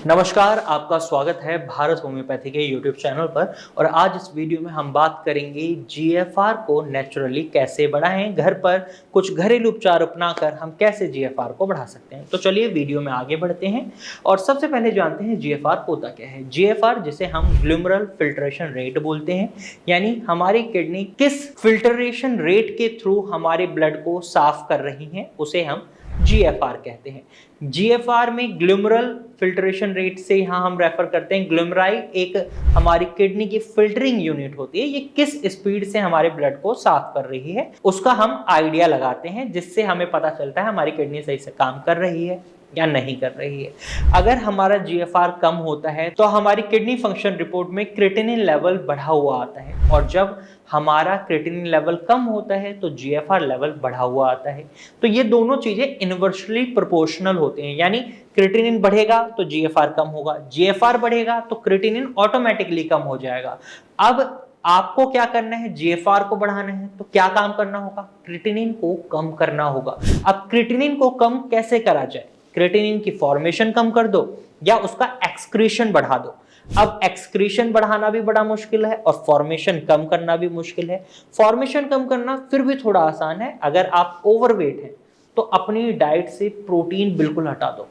नमस्कार, आपका स्वागत है भारत होम्योपैथी के यूट्यूब चैनल पर। और आज इस वीडियो में हम बात करेंगे जीएफआर को नेचुरली कैसे बढ़ाएं। घर पर कुछ घरेलू उपचार अपनाकर हम कैसे जीएफआर को बढ़ा सकते हैं। तो चलिए वीडियो में आगे बढ़ते हैं और सबसे पहले जानते हैं जीएफआर होता क्या है। जीएफआर जिसे हम ग्लोमेरुलर फिल्ट्रेशन रेट बोलते हैं, यानी हमारी किडनी किस फिल्ट्रेशन रेट के थ्रू हमारे ब्लड को साफ कर रही है, उसे हम जीएफआर कहते हैं। जीएफआर में ग्लोमेरुलर फिल्ट्रेशन रेट से यहाँ हम रेफर करते हैं। ग्लोमेरुलाई एक हमारी किडनी की फिल्टरिंग यूनिट होती है। ये किस स्पीड से हमारे ब्लड को साफ कर रही है उसका हम आइडिया लगाते हैं, जिससे हमें पता चलता है हमारी किडनी सही से काम कर रही है या नहीं कर रही है। अगर हमारा जीएफआर कम होता है तो हमारी किडनी फंक्शन रिपोर्ट में क्रिएटिनिन लेवल बढ़ा हुआ आता है, और जब हमारा क्रिएटिनिन लेवल कम होता है तो जीएफआर लेवल बढ़ा हुआ आता है। तो ये दोनों चीजें इनवर्सली प्रोपोर्शनल होते हैं, यानी क्रिएटिनिन बढ़ेगा तो जीएफआर कम होगा, जीएफआर बढ़ेगा तो क्रिएटिनिन ऑटोमेटिकली कम हो जाएगा। अब आपको क्या करना है, जीएफआर को बढ़ाना है तो क्या काम करना होगा, क्रिएटिनिन को कम करना होगा। अब क्रिएटिनिन को कम कैसे करा जाए, क्रिएटिनिन की फॉर्मेशन कम कर दो या उसका एक्सक्रीशन बढ़ा दो। अब एक्सक्रीशन बढ़ाना भी बड़ा मुश्किल है और फॉर्मेशन कम करना भी मुश्किल है। फॉर्मेशन कम करना फिर भी थोड़ा आसान है। अगर आप ओवरवेट हैं तो अपनी डाइट से प्रोटीन बिल्कुल हटा दो,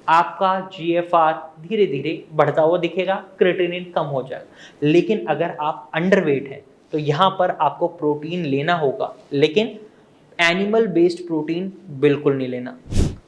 आपका जीएफआर धीरे धीरे बढ़ता हुआ दिखेगा, क्रिएटिनिन कम हो जाएगा। लेकिन अगर आप अंडरवेट हैं तो यहाँ पर आपको प्रोटीन लेना होगा, लेकिन एनिमल बेस्ड प्रोटीन बिल्कुल नहीं लेना।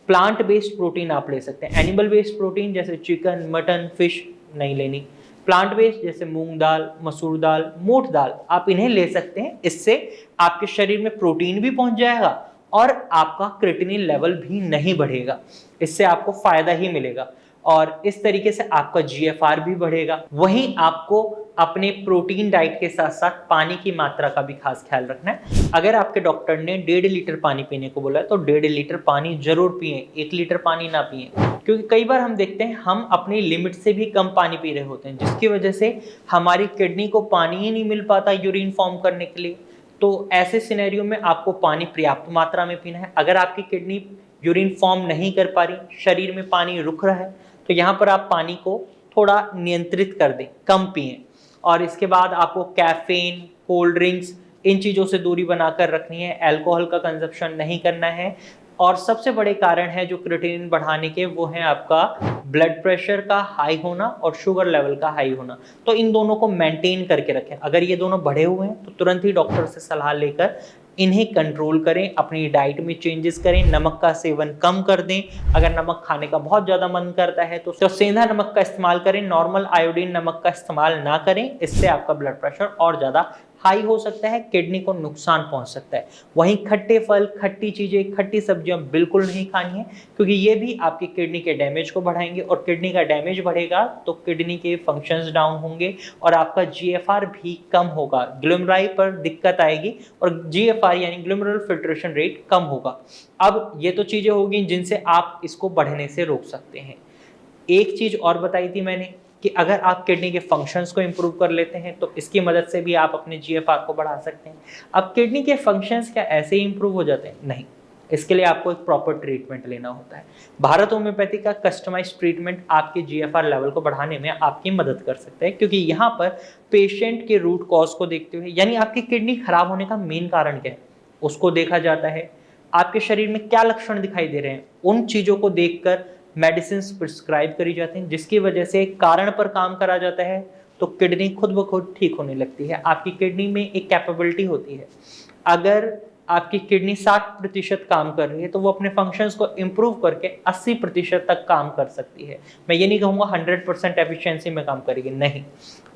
प्लांट बेस्ड प्रोटीन आप ले सकते हैं। एनिमल बेस्ड प्रोटीन जैसे चिकन, मटन, फिश नहीं लेनी। प्लांट बेस्ड जैसे मूंग दाल, मसूर दाल, मोठ दाल, आप इन्हें ले सकते हैं। इससे आपके शरीर में प्रोटीन भी पहुंच जाएगा और आपका क्रिएटिनिन लेवल भी नहीं बढ़ेगा। इससे आपको फायदा ही मिलेगा और इस तरीके से आपका जीएफआर भी बढ़ेगा। वहीं आपको अपने प्रोटीन डाइट के साथ साथ पानी की मात्रा का भी खास ख्याल रखना है। अगर आपके डॉक्टर ने 1.5 लीटर पानी पीने को बोला है तो 1.5 लीटर पानी जरूर पिएं, 1 लीटर पानी ना पिएं। क्योंकि कई बार हम देखते हैं हम अपनी लिमिट से भी कम पानी पी रहे होते हैं, जिसकी वजह से हमारी किडनी को पानी ही नहीं मिल पाता यूरिन फॉर्म करने के लिए। तो ऐसे सिनेरियो में आपको पानी पर्याप्त मात्रा में पीना है। अगर आपकी किडनी यूरिन फॉर्म नहीं कर पा रही, शरीर में पानी रुक रहा है, तो यहाँ पर आप पानी को थोड़ा नियंत्रित कर दें, कम पिएं। और इसके बाद आपको कैफीन, कोल्ड ड्रिंक्स, इन चीज़ों से दूरी बनाकर रखनी है। अल्कोहल का कंजप्शन नहीं करना है। और सबसे बड़े कारण है जो क्रिएटिनिन बढ़ाने के, वो है आपका ब्लड प्रेशर का हाई होना और शुगर लेवल का हाई होना। तो इन दोनों को मेंटेन करके रखें। अगर ये दोनों बढ़े हुए हैं तो तुरंत ही डॉक्टर से सलाह लेकर इन्हें कंट्रोल करें, अपनी डाइट में चेंजेस करें, नमक का सेवन कम कर दें। अगर नमक खाने का बहुत ज़्यादा मन करता है तो सेंधा नमक का इस्तेमाल करें, नॉर्मल आयोडीन नमक का इस्तेमाल ना करें। इससे आपका ब्लड प्रेशर और ज़्यादा हाई हो सकता है, किडनी को नुकसान पहुंच सकता है। वहीं खट्टे फल, खट्टी चीज़ें, खट्टी सब्जियां बिल्कुल नहीं खानी है, क्योंकि ये भी आपकी किडनी के डैमेज को बढ़ाएंगे और किडनी का डैमेज बढ़ेगा तो किडनी के फंक्शंस डाउन होंगे और आपका जीएफआर भी कम होगा। ग्लोमेरुलाई पर दिक्कत आएगी और जीएफआर यानी ग्लोमेरुलर फिल्ट्रेशन रेट कम होगा। अब ये तो चीज़ें होगी जिनसे आप इसको बढ़ने से रोक सकते हैं। एक चीज़ और बताई थी मैंने कि अगर आप किडनी के फंक्शंस को इंप्रूव कर लेते हैं तो इसकी मदद से भी आप अपने जीएफआर को बढ़ा सकते हैं। अब किडनी के फंक्शंस क्या ऐसे ही इंप्रूव हो जाते हैं? नहीं, इसके लिए आपको एक प्रॉपर ट्रीटमेंट लेना होता है। भारत होम्योपैथी का कस्टमाइज्ड ट्रीटमेंट आपके जीएफआर लेवल को बढ़ाने में आपकी मदद कर सकता है, क्योंकि यहाँ पर पेशेंट के रूट कॉज को देखते हुए, यानी आपकी किडनी खराब होने का मेन कारण क्या है उसको देखा जाता है। आपके शरीर में क्या लक्षण दिखाई दे रहे हैं, उन चीज़ों को देखकर मेडिसिन प्रिस्क्राइब करी जाती हैं, जिसकी वजह से कारण पर काम करा जाता है तो किडनी खुद ब खुद ठीक होने लगती है। आपकी किडनी में एक कैपेबिलिटी होती है, अगर आपकी किडनी 60% काम कर रही है तो वो अपने फंक्शंस को इम्प्रूव करके 80% तक काम कर सकती है। मैं ये नहीं कहूँगा 100% एफिशिएंसी में काम करेगी, नहीं,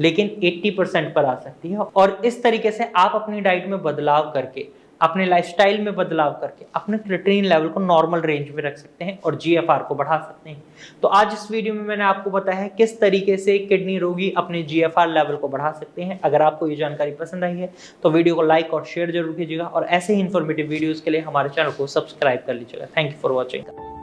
लेकिन 80% पर आ सकती है। और इस तरीके से आप अपनी डाइट में बदलाव करके, अपने लाइफस्टाइल में बदलाव करके अपने क्रिएटिनिन लेवल को नॉर्मल रेंज में रख सकते हैं और जीएफआर को बढ़ा सकते हैं। तो आज इस वीडियो में मैंने आपको बताया है किस तरीके से किडनी रोगी अपने जीएफआर लेवल को बढ़ा सकते हैं। अगर आपको ये जानकारी पसंद आई है तो वीडियो को लाइक और शेयर जरूर कीजिएगा और ऐसे ही इन्फॉर्मेटिव वीडियोस के लिए हमारे चैनल को सब्सक्राइब कर लीजिएगा। Thank you for watching.